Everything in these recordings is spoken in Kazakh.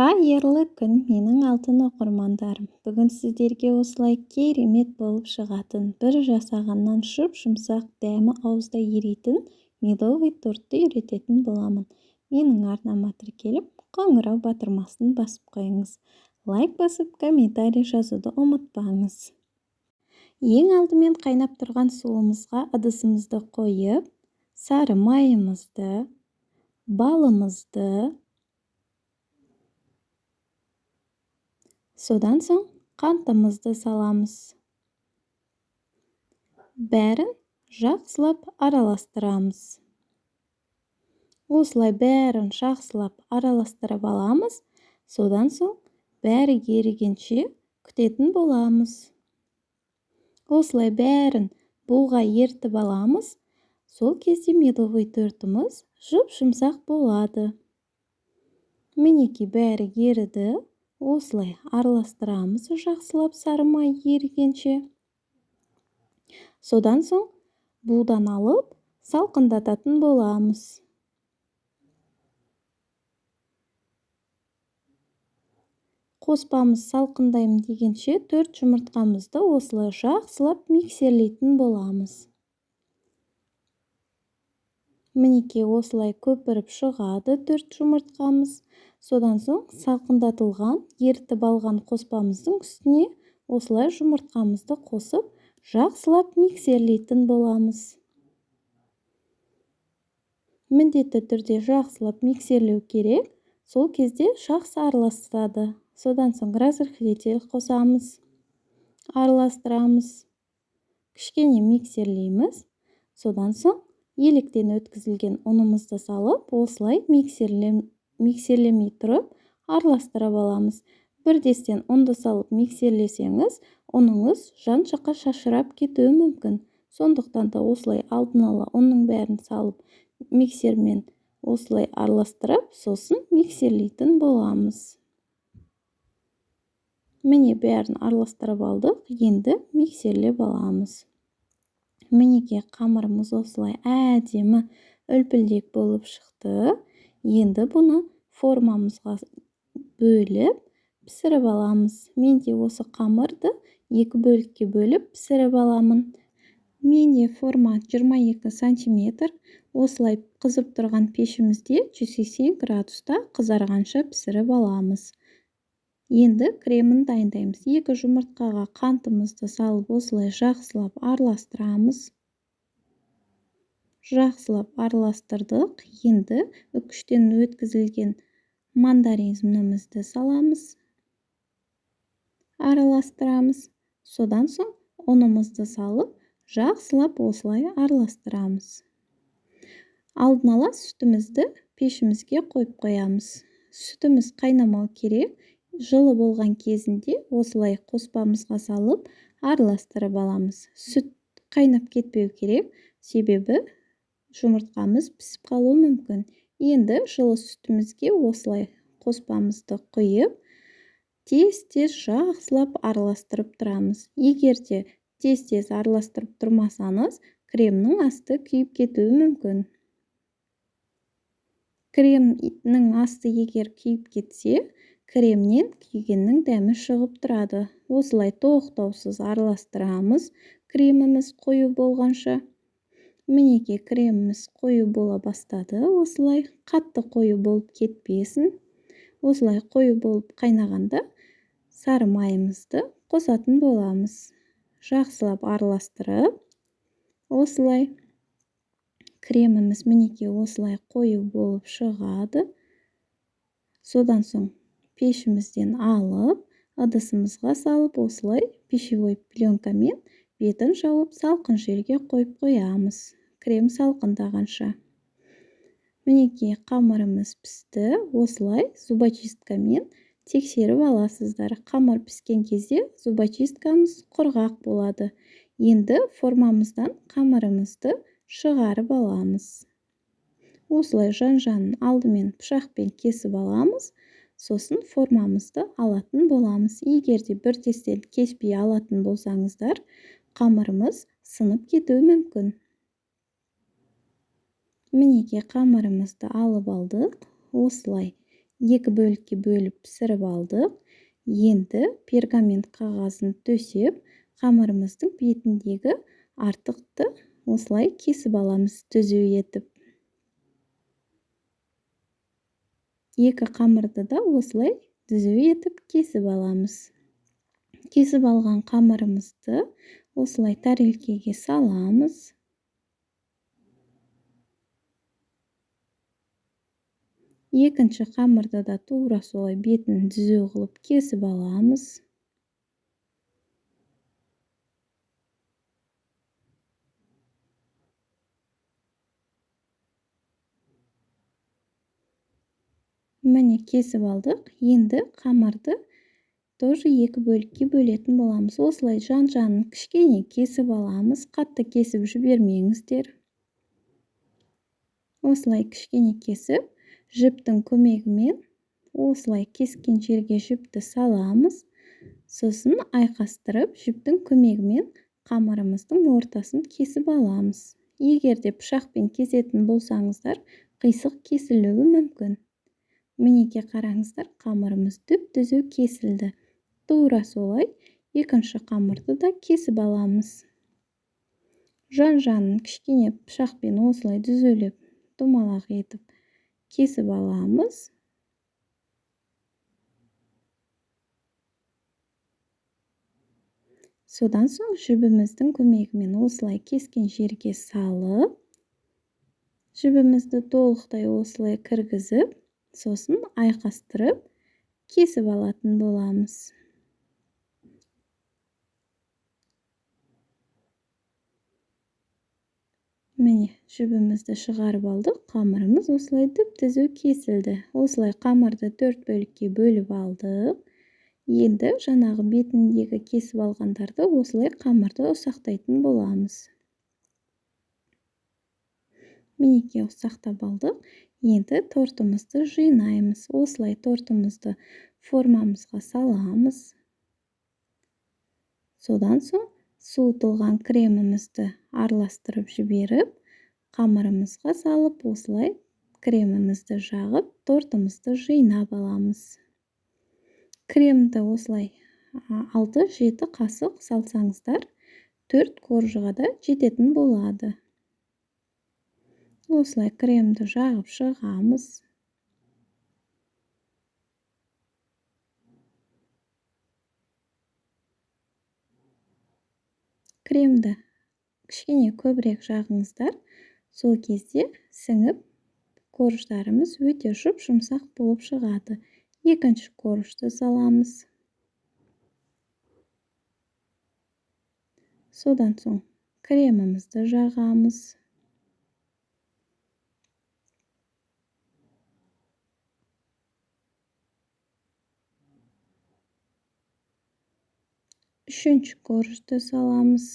Қайырлы күн, менің алтын оқырмандарым. Бүгін сіздерге осылай керемет болып шығатын, бір жасағаннан жұп-жұмсақ дәмі аузда еритін медовый тортты үйрететін боламын. Менің арнама тіркеліп, қоңырау батырмасын басып қойыңыз. Лайк басып, комментарий жазуды ұмытпаңыз. Ең алдымен қайнап тұрған суымызға ыдысымызды қойып, сары майымызды, балымызды, содан соң қантымызды саламыз. Бәрін жақсылап араластырамыз. Осылай бәрін жақсылап араластырып аламыз. Содан соң бәрі ерігенше күтетін боламыз. Осылай бәрін буға ертіп аламыз. Сол кезде медовый тортымыз жұп-жұмсақ болады. Мінекей бәрі еріді. Осылай араластырамыз жақсылап сары май ерігенше. Содан соң будан алып салқындататын боламыз. Қоспамыз салқындаймын дегенше 4 жұмыртқамызды осылай жақсылап миксерлейтін боламыз. Мінекей осылай көпіріп шығады 4 жұмыртқамыз. Содан соң салқындатылған, ертіп алған қоспамыздың үстіне осылай жұмыртқамызды қосып, жақсылап миксерлейтін боламыз. Міндетті түрде жақсылап миксерлеу керек. Сол кезде жақсы араласады. Содан соң разрыхлитель қосамыз. Араластырамыз. Кішкене миксерлейміз. Содан соң електен өткізілген ұнымызды салып, осылай миксерлемей тұрып, араластырып аламыз. Бір дестен ұнды салып миксерлесеңіз, ұныңыз жан жаққа шашырап кетуі мүмкін. Сондықтан да осылай алдын ала ұнның бәрін салып, миксермен осылай араластырып, сосын миксерлейтін боламыз. Міне бәрін араластырып алдық, енді миксерлеп аламыз. Мінекей қамырымыз осылай әдемі үлпілдек болып шықты. Енді бұны формамызға бөліп, пісіріп аламыз. Мен де осы қамырды 2 бөлікке бөліп пісіріп аламын. Менде форма 22 сантиметр. Осылай қызып тұрған пешімізде 180 градуста қызарғанша пісіріп аламыз. Енді кремін дайындаймыз. 2 жұмыртқаға қантымызды салып, осылай жақсылап араластырамыз. Жақсылап араластырдық. Енді үкіштен өткізілген мандаринімізді саламыз. Араластырамыз. Содан соң ұнымызды салып, жақсылап осылай араластырамыз. Алдын ала сүтімізді пешімізге қойып қоямыз. Сүтіміз қайнамау керек. Жылы болған кезінде осылай қоспамызға салып, араластырып аламыз. Сүт қайнап кетпеу керек, себебі жұмыртқамыз пісіп қалуы мүмкін. Енді жылы сүтімізге осылай қоспамызды құйып, тез-тез жақсылап араластырып тұрамыз. Егер де тез-тез араластырып тұрмасаңыз, кремнің асты күйіп кетуі мүмкін. Кремнің асты егер күйіп кетсе, кремнен күйгеннің дәмі шығып тұрады. Осылай тоқтаусыз араластырамыз. Креміміз қою болғанша. Мінекей креміміз қою бола бастады. Осылай қатты қою болып кетпесін. Осылай қою болып қайнағанда сары майымызды қосатын боламыз. Жақсылап араластырып, осылай креміміз мінекей осылай қою болып шығады. Содан соң пешімізден алып, ыдысымызға салып, осылай пищевой пленкамен бетін жауып, салқын жерге қойып қоямыз. Крем салқындағанша. Мінекей қамырымыз пісті. Осылай зубочисткамен тексеріп аласыздар. Қамыр піскен кезде зубочисткамыз құрғақ болады. Енді формамыздан қамырымызды шығарып аламыз. Осылай жан-жанын алдымен пышақпен кесіп аламыз. Сосын формамызды алатын боламыз. Егер де бір тестен кеспей алатын болсаңыздар, қамырымыз сынып кетуі мүмкін. Мінекей қамырымызды алып алдық. Осылай 2 бөлікке бөліп пісіріп алдық. Енді пергамент қағазын төсеп, қамырымыздың бетіндегі артықты осылай кесіп аламыз, түзу етіп. 2 қамырды да осылай түзу етіп кесіп аламыз. Кесіп алған қамырымызды осылай тарелкеге саламыз. Екінші қамырды да тура солай бетін түзу қылып кесіп аламыз. Міне кесіп алдық. Енді қамырды тоже 2 бөлікке бөлетін боламыз. Осылай жан-жанын кішкене кесіп аламыз. Қатты кесіп жібермеңіздер. Осылай кішкене кесіп, жіптің көмегімен осылай кескен жерге жіпті саламыз. Сосын айқастырып, жіптің көмегімен қамырымыздың ортасын кесіп аламыз. Егер де пышақпен кесетін болсаңыздар, қисық кесілуі мүмкін. Мінеке қараңыздар, қамырымыз түп-түзу кесілді. Тура солай екінші қамырды да кесіп аламыз. Жан-жанын кішкене пышақпен осылай түзелеп, домалақ етіп кесіп аламыз. Содан соң жібіміздің көмегімен осылай кескен жерге салып, жібімізді толықтай осылай кіргізіп, сосын айқастырып, кесіп алатын боламыз. Міне, жібімізді шығарып алдық, қамырымыз осылай түп-түзу кесілді. Осылай қамырды 4 бөлікке бөліп алдық. Енді жаңағы бетіндегі кесіп алғандарды осылай қамырды ұсақтайтын боламыз. Мінеке ұсақтап алдық. Енді тортымызды жинаймыз. Осылай тортымызды формамызға саламыз. Содан соң суытылған кремімізді араластырып жіберіп, қамырымызға салып, осылай кремімізді жағып, тортымызды жинап аламыз. Кремді осылай 6-7 қасық салсаңыздар, 4 коржыға да жететін болады. Осылай кремді жағып шығамыз. Кремді кішкене көбірек жағыңыздар. Сол кезде сіңіп, корждарымыз өте жұп-жұмсақ болып шығады. Екінші коржды саламыз. Содан соң кремімізді жағамыз. Үшінші коржды саламыз.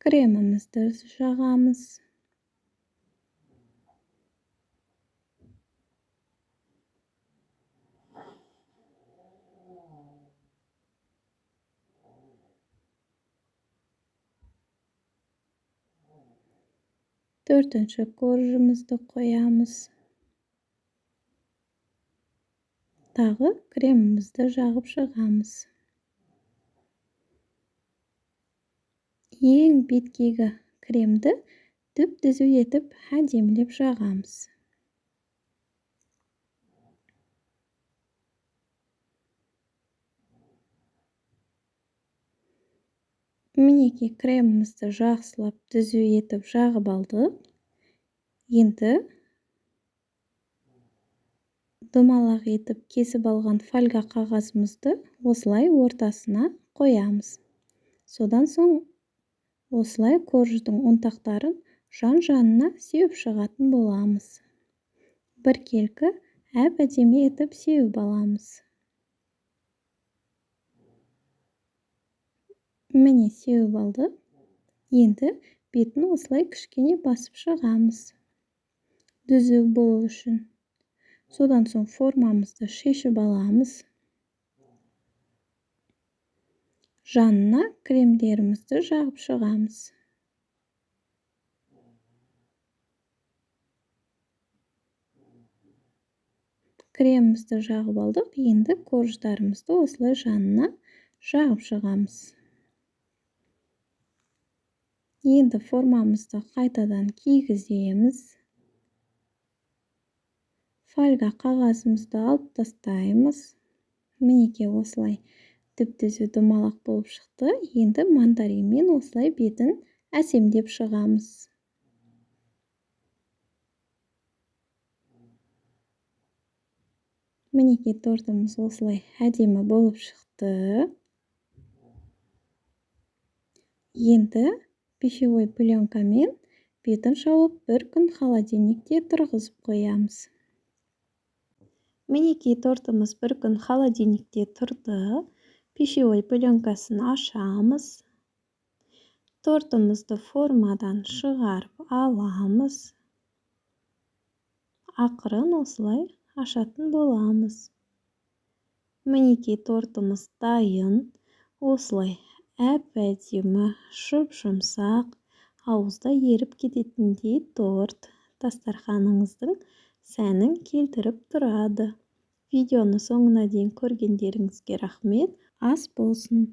Кремімізді жағамыз. Төртінші коржымызды қоямыз. Тағы кремімізді жағып шығамыз. Ең беткейгі кремді түп-түзу етіп әдемілеп жағамыз. Мінеке кремімізді жақсылап түзу етіп жағып алдық. Енді домалақ етіп кесіп алған фольга қағазымызды осылай ортасына қоямыз. Содан соң осылай корждың ұнтақтарын жан-жанына сеуіп шығатын боламыз. Біркелкі әп-әдемі етіп сеуіп аламыз. Міне сеуіп алдық. Енді бетін осылай кішкене басып шығамыз. Түзу болу үшін. Содан соң формамызды шешіп аламыз. Жанына кремдерімізді жағып шығамыз. Кремімізді жағып алдық. Енді корждарымызды осылай жанына жағып шығамыз. Енді формамызды қайтадан кигіземіз. Фольга қағазымызды алып тастаймыз. Мінекей осылай түп-түзу домалақ болып шықты. Енді мандаринмен осылай бетін әсемдеп шығамыз. Мінекей тортымыз осылай әдемі болып шықты. Енді пищевой пленкамен бетін жауып бір күн холодильникте тұрғызып қоямыз. Мінекей тортымыз бір күн холодильникте тұрды. Пищевой пленкасын ашамыз. Тортымызды формадан шығарып аламыз. Ақырын осылай ашатын боламыз. Мінекей тортымыз дайын. Осылай әп-әдемі, жұп-жұмсақ, ауызда еріп кететіндей торт дастарханыңыздың сәнін келтіріп тұрады. Видеоны соңына дейін көргендеріңізге рахмет. Ас болсын!